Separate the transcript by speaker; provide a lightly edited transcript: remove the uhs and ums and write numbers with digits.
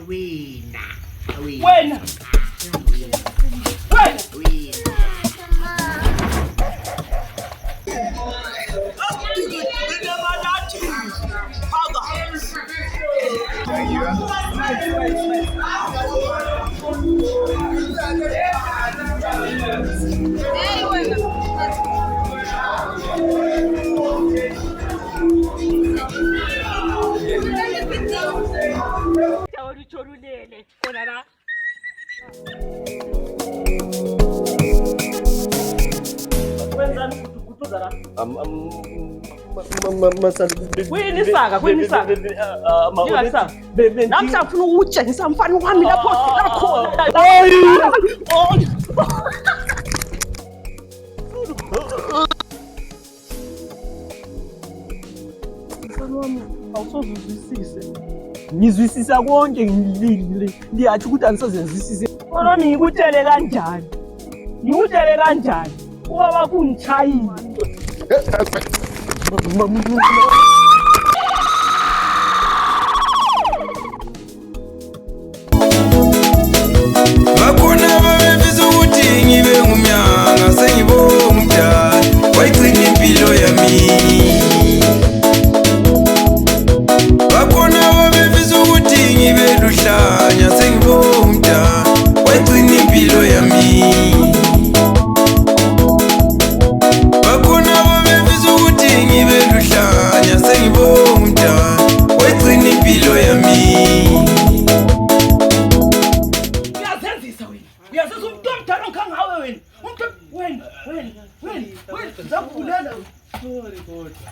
Speaker 1: wena
Speaker 2: wena Kuyini saka? Namhla ngifuna ukutshengisa mfana wami lapho khona. Mfana wami awusozuzwisise. Ngizwisisa konke ngiyathi ukuthi anisozenzwisise. Kodwa ngikutshele kanjani? Ubaba kungitshayile.
Speaker 3: Bakhona ababefisa ukuthi ngibe ngumnyanga sengibonga umdala wayigcina impilo yami. Bakhona ababefisa ukuthi ngibe luhlanya sengibonga umdala wayigcina impilo yami. Bakhona ababefisa ukuthi ngibe luhlanya sengibonga umdala wayigcina impilo yami.
Speaker 2: Uyazizwa umuntu omdala ongangawe wena. Umuntu wena. Zakubulela. Sorry kodwa.